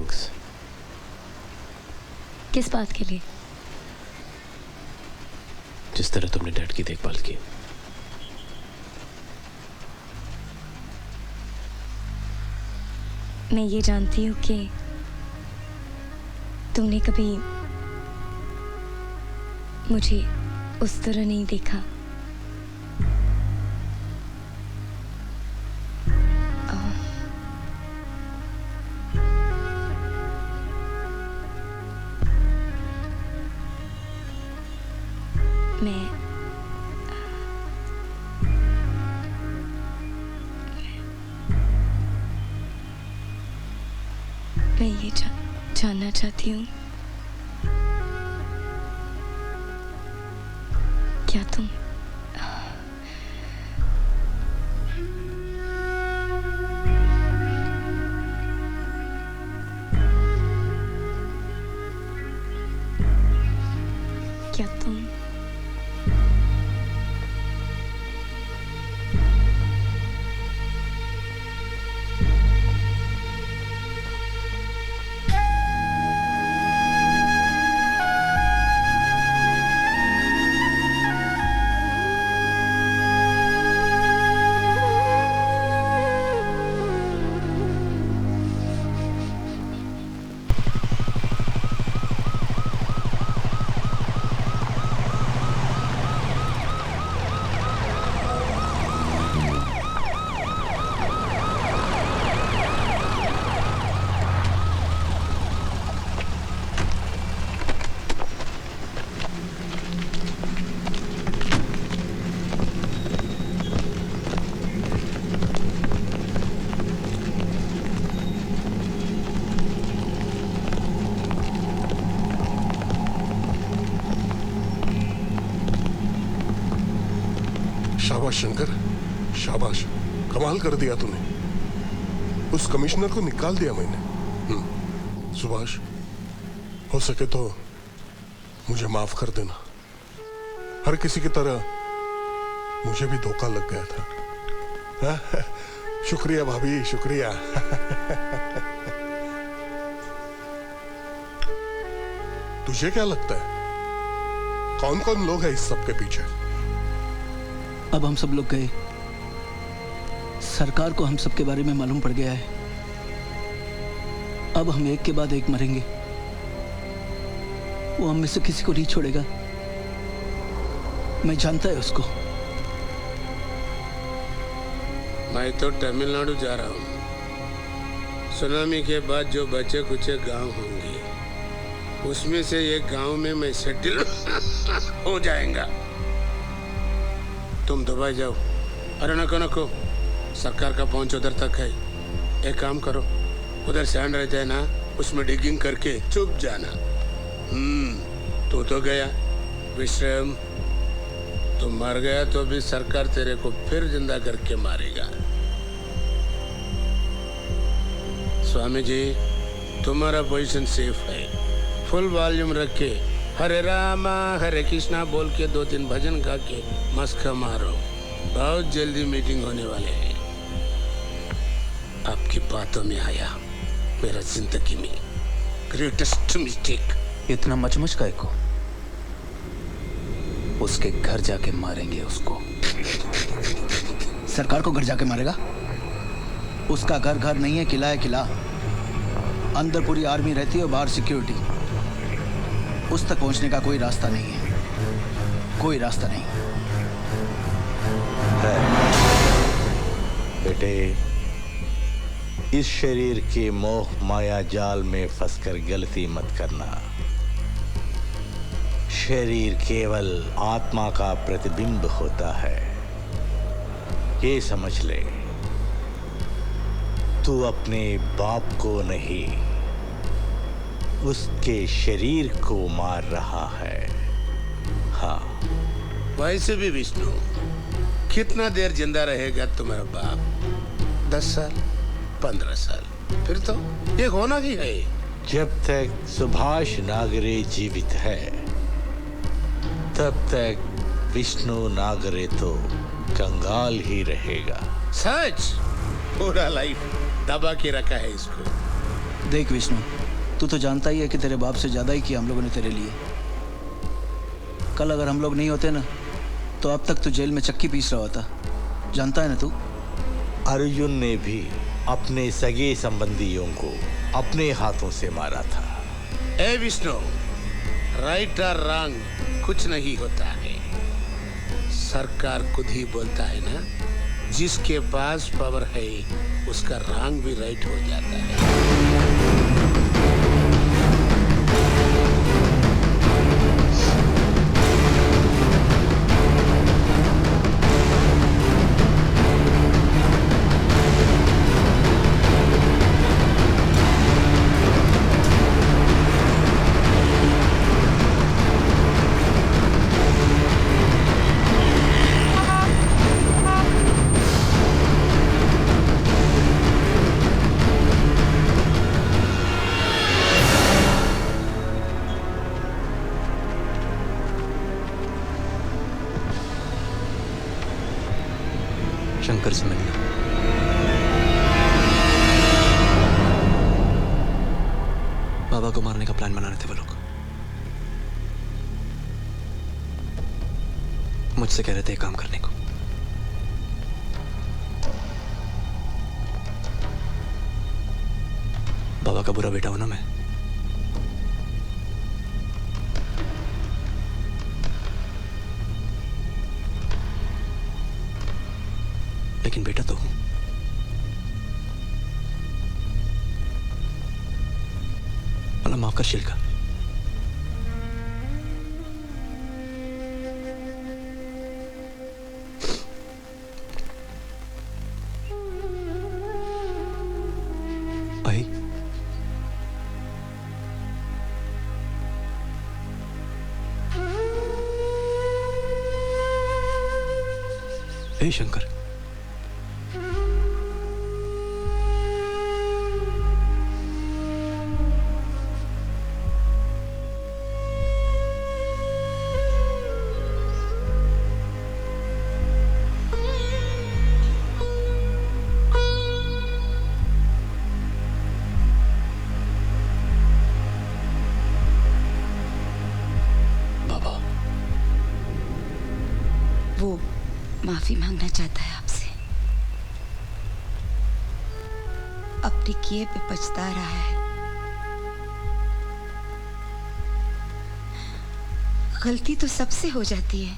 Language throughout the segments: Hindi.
थैंक्स। किस बात के लिए? जिस तरह तुमने डैड की देखभाल की। मैं ये जानती हूँ कि तुमने कभी मुझे उस तरह नहीं देखा। मैं ये जानना चाहती हूँ, क्या तुम शाबाश शंकर, शाबाश, कमाल कर दिया तूने। उस कमिश्नर को निकाल दिया मैंने। सुभाष, हो सके तो मुझे माफ कर देना। हर किसी की तरह मुझे भी धोखा लग गया था। शुक्रिया भाभी, शुक्रिया। तुझे क्या लगता है कौन कौन लोग हैं इस सब के पीछे? अब हम सब लोग गए, सरकार को हम सब के बारे में मालूम पड़ गया है। अब हम एक के बाद एक मरेंगे। वो हम में से किसी को नहीं छोड़ेगा। मैं जानता है उसको। मैं तो तमिलनाडु जा रहा हूँ। सुनामी के बाद जो बचे कुछ गांव होंगे, उसमें से एक गांव में मैं सेटल हो जाएगा। तुम दुबई जाओ। अरे नको, सरकार का पहुंच उधर तक है। एक काम करो, उधर सैंड रह जाए ना, उसमें डिगिंग करके चुप जाना। तू तो गया विश्राम, तू मर गया तो भी सरकार तेरे को फिर जिंदा करके मारेगा। स्वामी जी, तुम्हारा पोजीशन सेफ है। फुल वॉल्यूम रख के हरे रामा हरे कृष्णा बोल के 2-3 भजन गा के मस्का मारो। बहुत जल्दी मीटिंग होने वाले हैं। आपकी बातों में आया मेरा जिंदगी में ग्रेटेस्ट मिस्टेक। इतना मचमच का को उसके घर जाके मारेंगे उसको। सरकार को घर जाके मारेगा? उसका घर घर नहीं है, किला है किला। अंदर पूरी आर्मी रहती है और बाहर सिक्योरिटी। उस तक पहुंचने का कोई रास्ता नहीं है, कोई रास्ता नहीं है। बेटे, इस शरीर के मोह माया जाल में फंसकर गलती मत करना। शरीर केवल आत्मा का प्रतिबिंब होता है, ये समझ ले। तू अपने बाप को नहीं, उसके शरीर को मार रहा है। हाँ, वैसे भी विष्णु, कितना देर जिंदा रहेगा तुम्हारा बाप? 10 साल, 15 साल, फिर तो ये होना ही है। जब तक सुभाष नागरे जीवित है, तब तक विष्णु नागरे तो कंगाल ही रहेगा। सच, पूरा लाइफ दबा के रखा है इसको। देख विष्णु, तू तो जानता ही है कि तेरे बाप से ज़्यादा ही किया हम लोगों ने तेरे लिए। कल अगर हम लोग नहीं होते ना, तो अब तक तू जेल में चक्की पीस रहा होता। जानता है ना तू? अर्जुन ने भी अपने सगे संबंधियों को अपने हाथों से मारा था। ए विष्णु, राइट और रॉन्ग कुछ नहीं होता है। सरकार खुद ही बोलता है ना, जिसके पास पावर है उसका रॉन्ग भी राइट हो जाता है। शंकर से मिलना। बाबा को मारने का प्लान बना रहे थे वो लोग। मुझसे कह रहे थे काम करने को। बाबा का बुरा बेटा हूं ना मैं। लेकिन बेटा तो हूं। अल्लाह माफ कर शिल्का। भाई ए शंकर, वो माफी मांगना चाहता है आपसे। अपने किए पे पछता रहा है। गलती तो सबसे हो जाती है।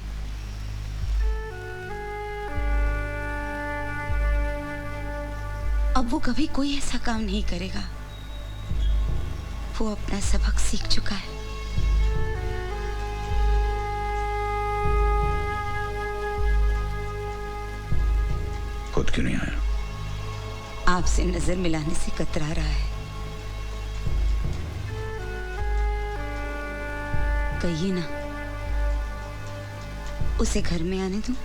अब वो कभी कोई ऐसा काम नहीं करेगा। वो अपना सबक सीख चुका है। खुद क्यों नहीं आया? आपसे नजर मिलाने से कतरा रहा है। कहिए ना, उसे घर में आने दूं?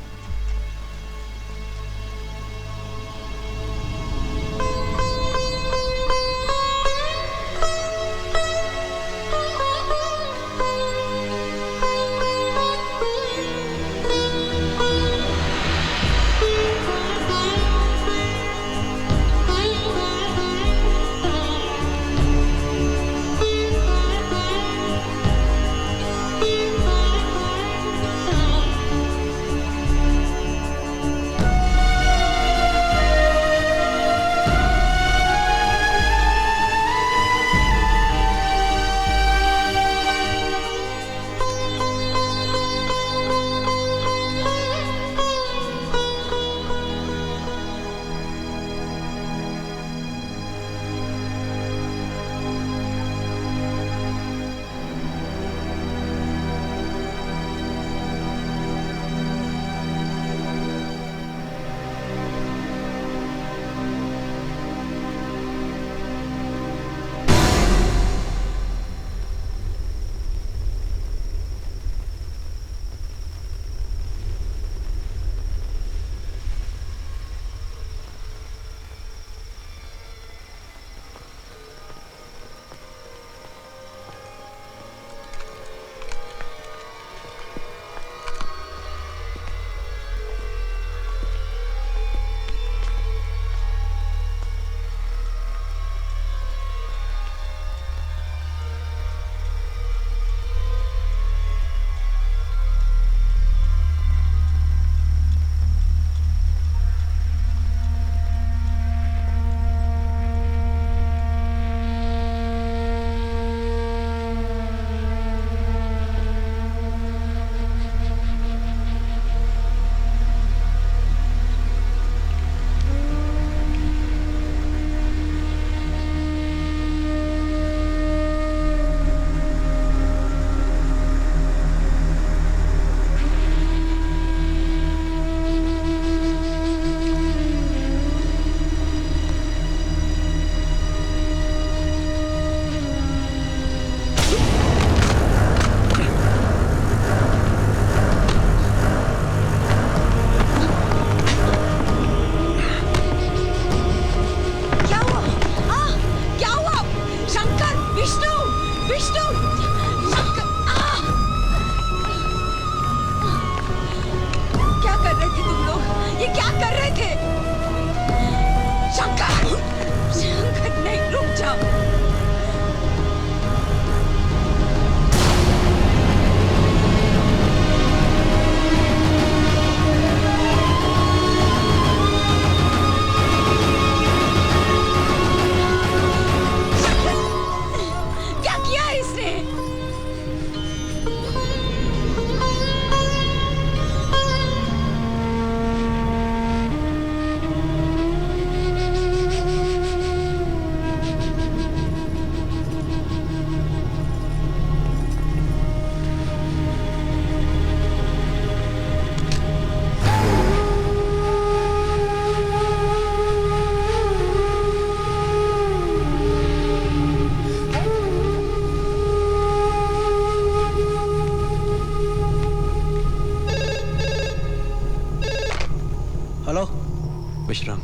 विश्राम।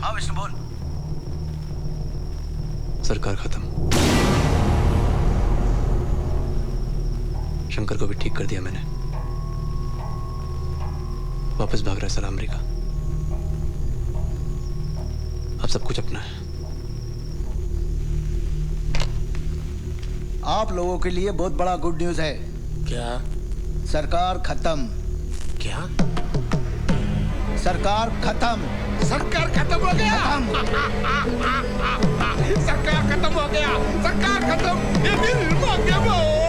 हाँ विष्णु बोल। सरकार खत्म। शंकर को भी ठीक कर दिया मैंने। वापस भाग रहा है साला अमेरिका। अब सब कुछ अपना है। आप लोगों के लिए बहुत बड़ा गुड न्यूज है। क्या? सरकार खत्म। क्या? सरकार खत्म। सरकार खत्म हो गया। सरकार खत्म हो गया। सरकार खत्म। ये दिल मांगे वो।